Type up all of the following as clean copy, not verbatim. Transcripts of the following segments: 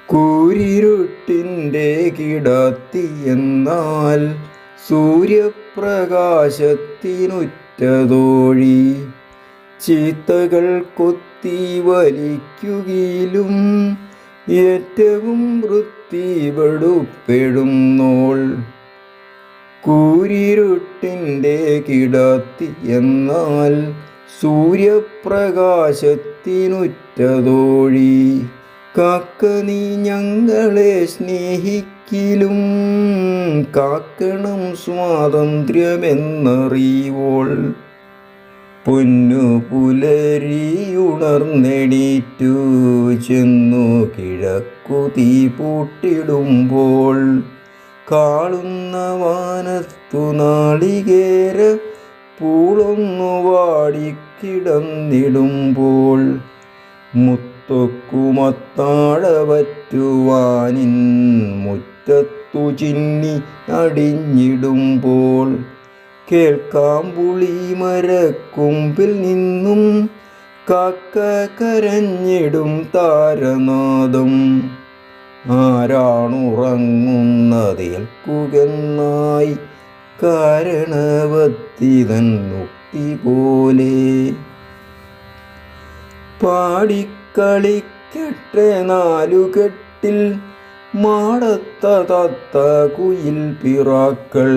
കൂരിരുട്ടിൻ്റെ കിടത്തി എന്നാൽ സൂര്യപ്രകാശത്തിനുറ്റതോഴി ചീത്തകൾ കൊത്തി വലിക്കുകയിലും ഏറ്റവും വൃത്തിവെടുപ്പെടുന്നോൾ. കൂരിരുട്ടിൻ്റെ കിടത്തി എന്നാൽ സൂര്യപ്രകാശത്തിനുറ്റതോഴി കാക്ക നീ ഞങ്ങളെ സ്നേഹിക്കിലും കാക്കണം സ്വാതന്ത്ര്യമെന്നറിവോൾ. പൊന്നു പുലരിയുണർന്നെണീറ്റു ചെന്നു കിഴക്കു തീ പൂട്ടിടുമ്പോൾ കാളുന്ന വാനത്തു നാളികേര പൂളൊന്നു വാടിക്കിടന്നിടുമ്പോൾ മുത്തൊക്കുമത്താഴവറ്റുവാനിൻ മുറ്റത്തു ചിന്നി അടിഞ്ഞിടുമ്പോൾ കേൾക്കാം പുളിമരക്കൊമ്പിൽ നിന്നും കാക്ക കരഞ്ഞിടും താരനാദം. ആരാണുറങ്ങുന്നതേൽക്കുകെന്നായി കാരണവത്തിതൻ മുക്തി പോലെ. പാടിക്കളിക്കട്ടെ നാലുകെട്ടിൽ മാടത്ത തത്ത കുയിൽ പിറാക്കൾ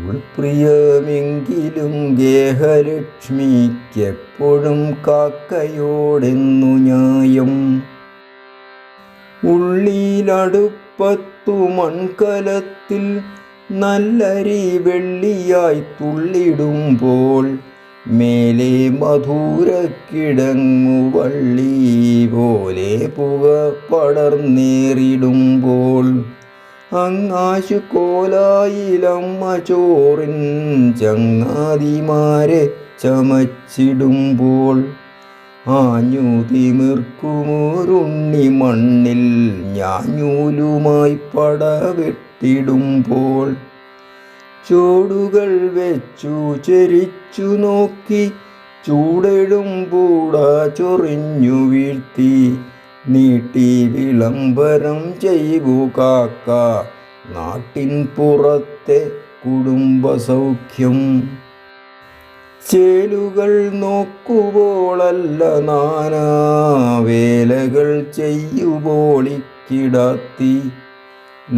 ഉൾപ്രിയമെങ്കിലും ഗേഹലക്ഷ്മിക്കെപ്പോഴും കാക്കയോടെന്നു ന്യായം. ഉള്ളിലടുപ്പത്തു മൺകലത്തിൽ നല്ലരി വെള്ളിയായി തുള്ളിടുമ്പോൾ മേലെ മധുരക്കിടങ്ങു വള്ളി പോലെ പുക പടർന്നേറിടുമ്പോൾ അങ്ങാശു കോലായിലമ്മ ചോറിൻ ചങ്ങാതിമാരെ ചമച്ചിടുമ്പോൾ ആഞ്ഞു തിമിർക്കുമൊരുണ്ണി മണ്ണിൽ ഞാഞ്ഞൂലുമായി പടവെട്ടിടുമ്പോൾ ചോടുകൾ വെച്ചു ചെരിച്ചു നോക്കി ചൂടെഴും പൂട ചൊറിഞ്ഞു വീഴ്ത്തി നീട്ടി വിളംബരം ചെയ്വു കാക്ക നാട്ടിൻ പുറത്തെ കുടുംബസൗഖ്യം. ചേലുകൾ നോക്കുമ്പോളല്ല നാനാവേലകൾ ചെയ്യുമ്പോളിക്കിടത്തി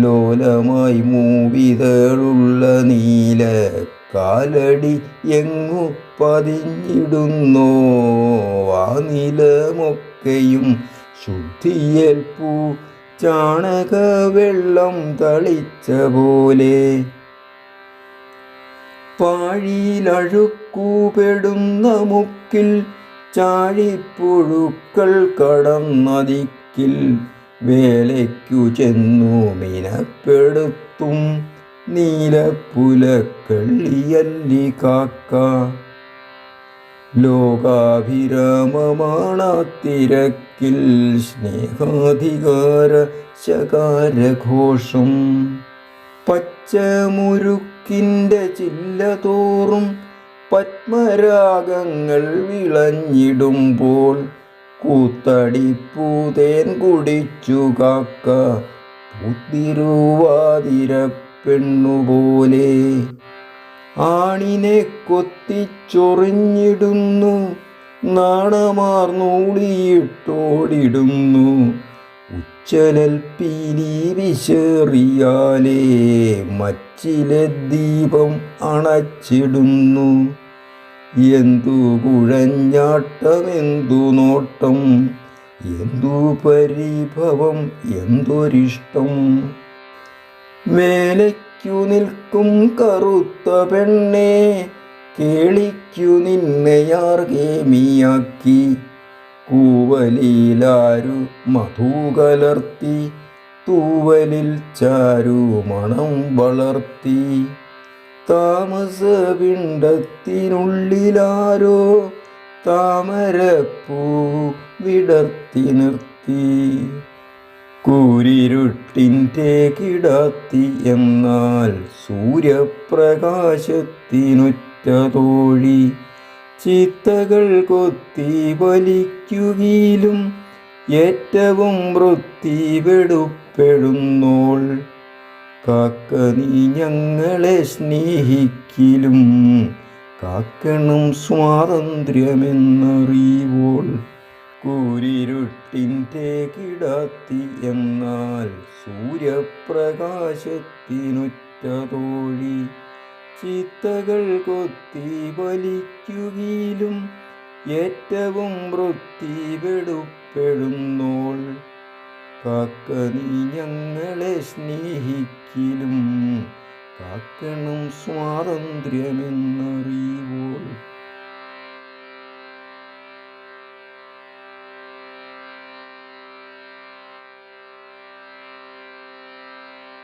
ലോലമായി മൂവിതളുള്ള നീല കാലടി എങ്ങു പതിഞ്ഞിടുന്നോ ആ നിലമൊക്കെയും ശുദ്ധിയേൽപ്പു ചാണകവെള്ളം തളിച്ച പോലെ. പാഴിയിലഴുക്കുപെടുന്ന മുക്കിൽ ചാഴിപ്പുഴുക്കൾ കടന്നതിക്കിൽ വേലയ്ക്കു ചെന്നു മിനപ്പെടുത്തും നീലപ്പുലക്കള്ളിയല്ലി കാക്ക. ലോകാഭിരാമമാണത്തിരക്കിൽ സ്നേഹാധികാര ശകാരഘോഷം. പച്ചമുരുക്കിൻ്റെ ചില്ലതോറും പത്മരാഗങ്ങൾ വിളഞ്ഞിടുമ്പോൾ കൂത്തടിപ്പൂതേൻ കുടിച്ചു കാക്ക പുത്തിരുവാതിര പെണ്ണുപോലെ. ആണിനെ കൊത്തിച്ചൊറിഞ്ഞിടുന്നു നാണമാർന്നൂളിയിട്ടോടിടുന്നു ഉച്ചലൽ പീലി വിശേറിയാലേ മച്ചിലെ ദീപം അണച്ചിടുന്നു. എന്തു കുഴഞ്ഞാട്ടമെന്തു നോട്ടം എന്തു പരിഭവം എന്തൊരിഷ്ടം. വേലയ്ക്കു നിൽക്കും കറുത്ത പെണ്ണെ കേളിക്കു നിന്നെയാർ കേമിയാക്കി കൂവലിലാരു മധു കലർത്തി തൂവലിൽ ചാരു മണം വളർത്തി. താമസപിണ്ഡത്തിനുള്ളിലാരോ താമരപ്പൂ വിടർത്തി നിർത്തി. കൂരിരുട്ടിൻ്റെ കിടത്തി എന്നാൽ സൂര്യപ്രകാശത്തിനുറ്റതോഴി ചീത്തകൾ കൊത്തി വലിക്കുകയിലും ഏറ്റവും വൃത്തി വെടുപ്പെടുന്നോൾ. കാക്ക നീ ഞങ്ങളെ സ്നേഹിക്കിലും കാക്കണം സ്വാതന്ത്ര്യമെന്നറിവോൾ. കൂരിരുട്ടിൻ്റെ കിടത്തി എന്നാൽ സൂര്യപ്രകാശത്തിനുറ്റ തോഴി. ചീത്തകൾ കൊത്തി വലിക്കുകിലും ഏറ്റവും വൃത്തി വെടുപ്പെടുന്നോൾ. കാക്ക നീ ഞങ്ങളെ സ്നേഹിക്കിലും കാക്കണം സ്വാതന്ത്ര്യമെന്നറിവോൾ.